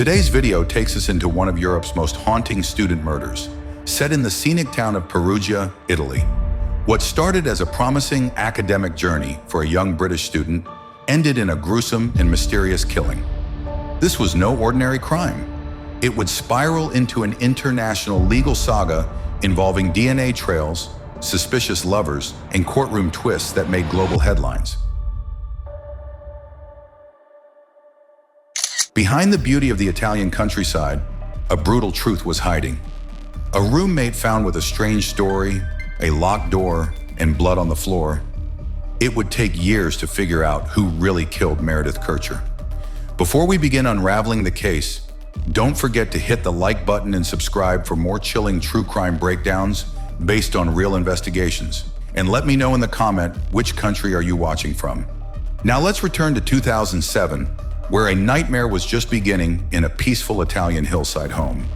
Today's video takes us into one of Europe's most haunting student murders, set in the scenic town of Perugia, Italy. What started as a promising academic journey for a young British student ended in a gruesome and mysterious killing. This was no ordinary crime. It would spiral into an international legal saga involving DNA trails, suspicious lovers, and courtroom twists that made global headlines. Behind the beauty of the Italian countryside, a brutal truth was hiding. A roommate found with a strange story, a locked door, and blood on the floor. It would take years to figure out who really killed Meredith Kercher. Before we begin unraveling the case, don't forget to hit the like button and subscribe for more chilling true crime breakdowns based on real investigations. And let me know in the comment which country are you watching from. Now let's return to 2007, where a nightmare was just beginning in a peaceful Italian hillside home.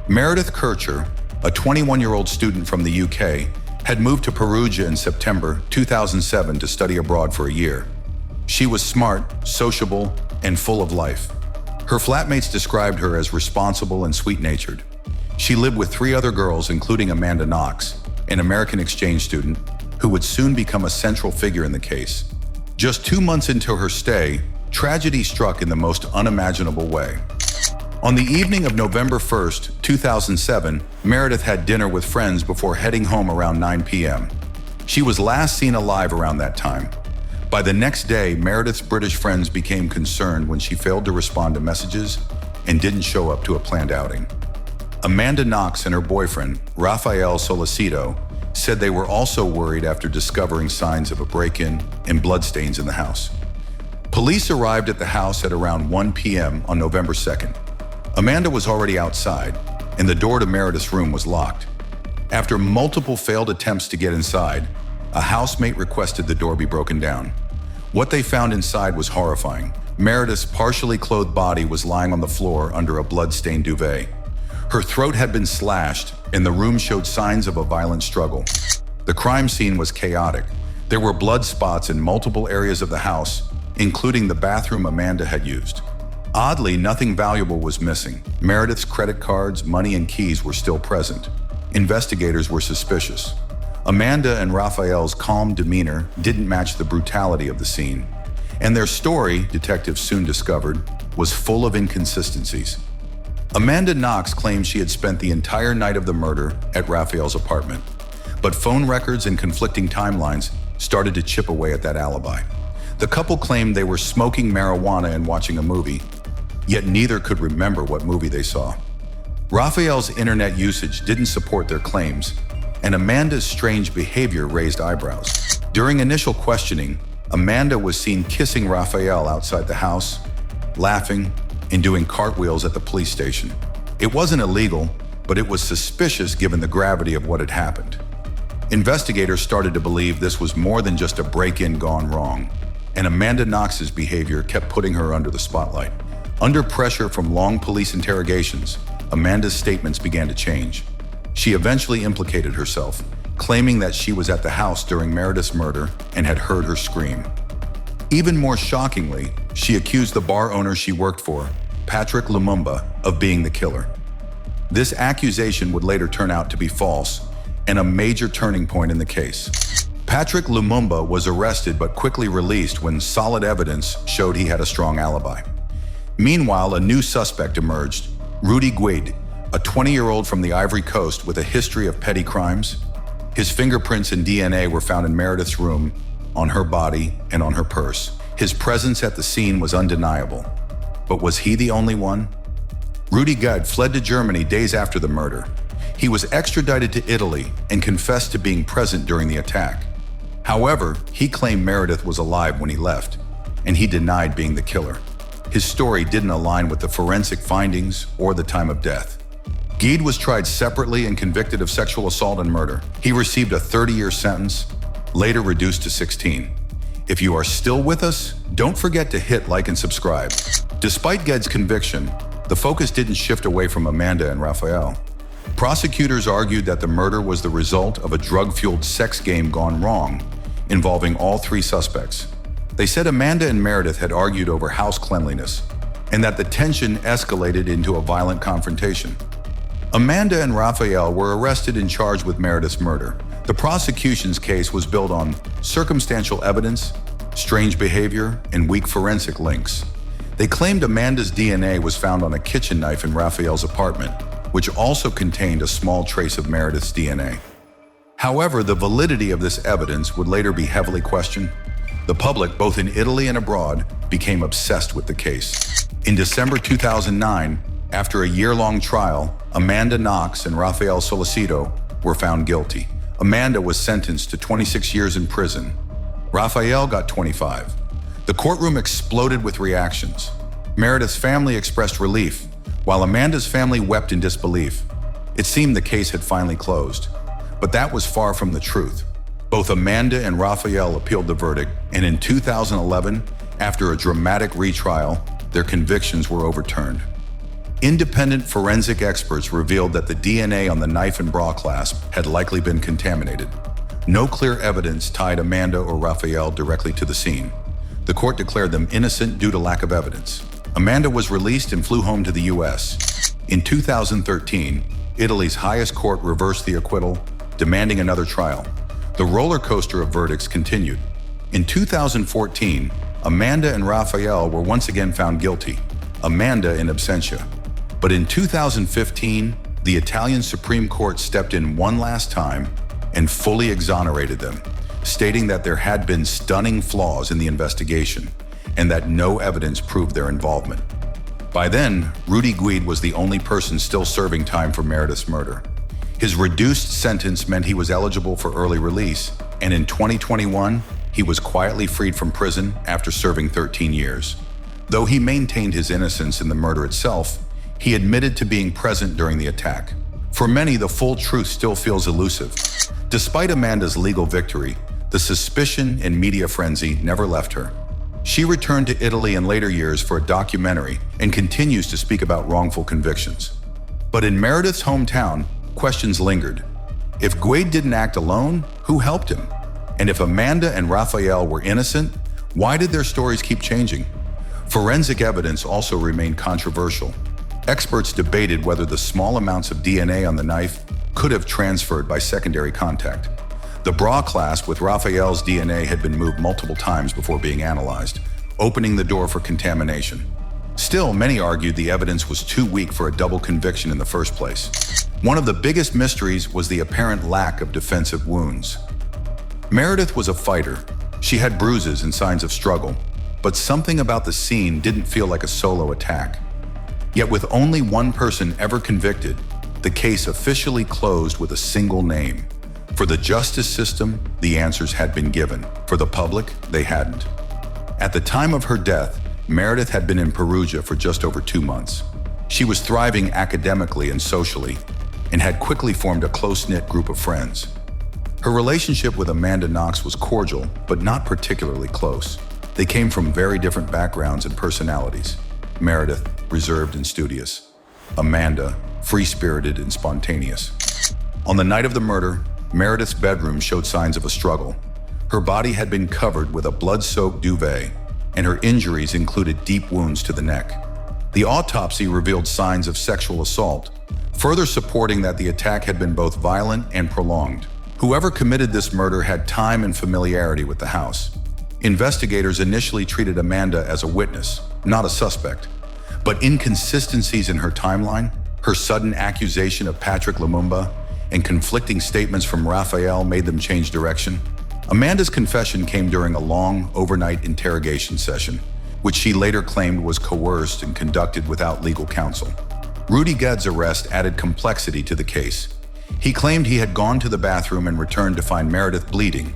Meredith Kercher, a 21-year-old student from the UK, had moved to Perugia in September 2007 to study abroad for a year. She was smart, sociable, and full of life. Her flatmates described her as responsible and sweet-natured. She lived with 3 other girls, including Amanda Knox, an American exchange student, who would soon become a central figure in the case. Just 2 months into her stay, tragedy struck in the most unimaginable way. On the evening of November 1st, 2007, Meredith had dinner with friends before heading home around 9 p.m. She was last seen alive around that time. By the next day, Meredith's British friends became concerned when she failed to respond to messages and didn't show up to a planned outing. Amanda Knox and her boyfriend, 𝐅𝐨𝐥𝐿 said they were also worried after discovering signs of a break-in and bloodstains in the house. Police arrived at the house at around 1 p.m. on November 2nd. Amanda was already outside, and the door to Meredith's room was locked. After multiple failed attempts to get inside, a housemate requested the door be broken down. What they found inside was horrifying. Meredith's partially clothed body was lying on the floor under a blood-stained duvet. Her throat had been slashed, and the room showed signs of a violent struggle. The crime scene was chaotic. There were blood spots in multiple areas of the house, including the bathroom Amanda had used. Oddly, nothing valuable was missing. Meredith's credit cards, money, and keys were still present. Investigators were suspicious. Amanda and 𝐅𝐴𝐿's calm demeanor didn't match the brutality of the scene. And their story, detectives soon discovered, was full of inconsistencies. Amanda Knox claimed she had spent the entire night of the murder at 𝐅𝐴𝐿's apartment. But phone records and conflicting timelines started to chip away at that alibi. The couple claimed they were smoking marijuana and watching a movie, yet neither could remember what movie they saw. 𝐅𝐴𝐿's internet usage didn't support their claims, and Amanda's strange behavior raised eyebrows. During initial questioning, Amanda was seen kissing 𝐅𝐴𝐿 outside the house, laughing, and doing cartwheels at the police station. It wasn't illegal, but it was suspicious given the gravity of what had happened. Investigators started to believe this was more than just a break-in gone wrong, and Amanda Knox's behavior kept putting her under the spotlight. Under pressure from long police interrogations, Amanda's statements began to change. She eventually implicated herself, claiming that she was at the house during Meredith's murder and had heard her scream. Even more shockingly, she accused the bar owner she worked for, Patrick Lumumba, of being the killer. This accusation would later turn out to be false and a major turning point in the case. Patrick Lumumba was arrested but quickly released when solid evidence showed he had a strong alibi. Meanwhile, a new suspect emerged, Rudy Guede, a 20-year-old from the Ivory Coast with a history of petty crimes. His fingerprints and DNA were found in Meredith's room, on her body, and on her purse. His presence at the scene was undeniable. But was he the only one? Rudy Guede fled to Germany days after the murder. He was extradited to Italy and confessed to being present during the attack. However, he claimed Meredith was alive when he left, and he denied being the killer. His story didn't align with the forensic findings or the time of death. Guede was tried separately and convicted of sexual assault and murder. He received a 30-year sentence, later reduced to 16. If you are still with us, don't forget to hit like and subscribe. Despite Guede's conviction, the focus didn't shift away from Amanda and 𝐅𝐴𝐿. Prosecutors argued that the murder was the result of a drug-fueled sex game gone wrong, involving all 3 suspects. They said Amanda and Meredith had argued over house cleanliness, and that the tension escalated into a violent confrontation. Amanda and Raphael were arrested and charged with Meredith's murder. The prosecution's case was built on circumstantial evidence, strange behavior, and weak forensic links. They claimed Amanda's DNA was found on a kitchen knife in Raphael's apartment, which also contained a small trace of Meredith's DNA. However, the validity of this evidence would later be heavily questioned. The public, both in Italy and abroad, became obsessed with the case. In December 2009, after a year-long trial, Amanda Knox and Raphael Solicito were found guilty. Amanda was sentenced to 26 years in prison. Raphael got 25. The courtroom exploded with reactions. Meredith's family expressed relief, while Amanda's family wept in disbelief. It seemed the case had finally closed. But that was far from the truth. Both Amanda and Raphael appealed the verdict, and in 2011, after a dramatic retrial, their convictions were overturned. Independent forensic experts revealed that the DNA on the knife and bra clasp had likely been contaminated. No clear evidence tied Amanda or Raphael directly to the scene. The court declared them innocent due to lack of evidence. Amanda was released and flew home to the US. In 2013, Italy's highest court reversed the acquittal, demanding another trial. The roller coaster of verdicts continued. In 2014, Amanda and Raphael were once again found guilty, Amanda in absentia. But in 2015, the Italian Supreme Court stepped in one last time and fully exonerated them, stating that there had been stunning flaws in the investigation and that no evidence proved their involvement. By then, Rudy Guide was the only person still serving time for Meredith's murder. His reduced sentence meant he was eligible for early release, and in 2021, he was quietly freed from prison after serving 13 years. Though he maintained his innocence in the murder itself, he admitted to being present during the attack. For many, the full truth still feels elusive. Despite Amanda's legal victory, the suspicion and media frenzy never left her. She returned to Italy in later years for a documentary and continues to speak about wrongful convictions. But in Meredith's hometown, questions lingered. If Guide didn't act alone, who helped him? And if Amanda and Raphael were innocent, why did their stories keep changing? Forensic evidence also remained controversial. Experts debated whether the small amounts of DNA on the knife could have transferred by secondary contact. The bra clasp with Raphael's DNA had been moved multiple times before being analyzed, opening the door for contamination. Still, many argued the evidence was too weak for a double conviction in the first place. One of the biggest mysteries was the apparent lack of defensive wounds. Meredith was a fighter. She had bruises and signs of struggle, but something about the scene didn't feel like a solo attack. Yet with only one person ever convicted, the case officially closed with a single name. For the justice system, the answers had been given. For the public, they hadn't. At the time of her death, Meredith had been in Perugia for just over 2 months. She was thriving academically and socially, and had quickly formed a close-knit group of friends. Her relationship with Amanda Knox was cordial, but not particularly close. They came from very different backgrounds and personalities. Meredith, reserved and studious. Amanda, free-spirited and spontaneous. On the night of the murder, Meredith's bedroom showed signs of a struggle. Her body had been covered with a blood-soaked duvet, and her injuries included deep wounds to the neck. The autopsy revealed signs of sexual assault, further supporting that the attack had been both violent and prolonged. Whoever committed this murder had time and familiarity with the house. Investigators initially treated Amanda as a witness, not a suspect. But inconsistencies in her timeline, her sudden accusation of Patrick Lumumba, and conflicting statements from Raphael made them change direction. Amanda's confession came during a long, overnight interrogation session, which she later claimed was coerced and conducted without legal counsel. Rudy Guide's arrest added complexity to the case. He claimed he had gone to the bathroom and returned to find Meredith bleeding.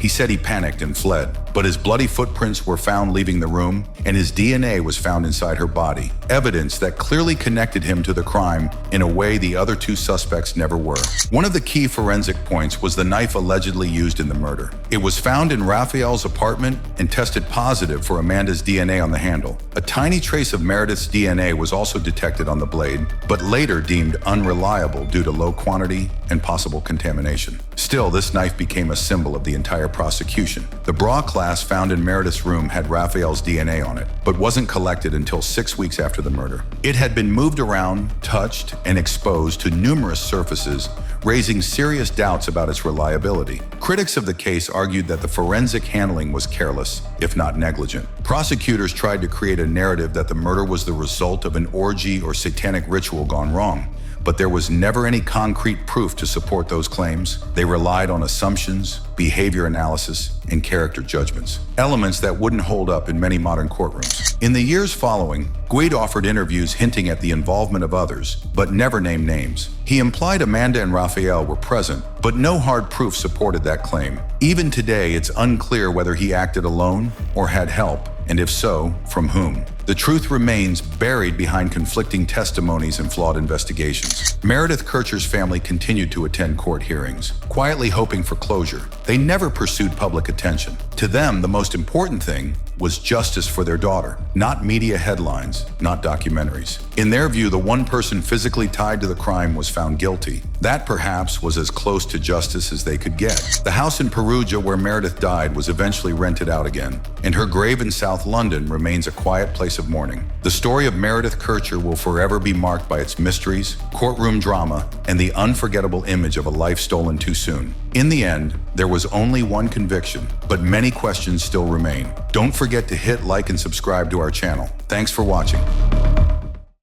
He said he panicked and fled, but his bloody footprints were found leaving the room, and his DNA was found inside her body, evidence that clearly connected him to the crime in a way the other two suspects never were. One of the key forensic points was the knife allegedly used in the murder. It was found in Raphael's apartment and tested positive for Amanda's DNA on the handle. A tiny trace of Meredith's DNA was also detected on the blade, but later deemed unreliable due to low quantity and possible contamination. Still, this knife became a symbol of the entire prosecution. The bra clasp flask found in Meredith's room had Raphael's DNA on it, but wasn't collected until 6 weeks after the murder. It had been moved around, touched, and exposed to numerous surfaces, raising serious doubts about its reliability. Critics of the case argued that the forensic handling was careless, if not negligent. Prosecutors tried to create a narrative that the murder was the result of an orgy or satanic ritual gone wrong, but there was never any concrete proof to support those claims. They relied on assumptions, behavior analysis, and character judgments, elements that wouldn't hold up in many modern courtrooms. In the years following, 𝐷 offered interviews hinting at the involvement of others, but never named names. He implied Amanda and Raphael were present, but no hard proof supported that claim. Even today, it's unclear whether he acted alone or had help, and if so, from whom. The truth remains buried behind conflicting testimonies and flawed investigations. Meredith Kercher's family continued to attend court hearings, quietly hoping for closure. They never pursued public attention. To them, the most important thing was justice for their daughter, not media headlines, not documentaries. In their view, the one person physically tied to the crime was found guilty. That perhaps was as close to justice as they could get. The house in Perugia where Meredith died was eventually rented out again, and her grave in South London remains a quiet place of mourning. The story of Meredith Kercher will forever be marked by its mysteries, courtroom drama, and the unforgettable image of a life stolen too soon. In the end, there was only one conviction, but many questions still remain. Don't forget to hit like and subscribe to our channel. Thanks for watching.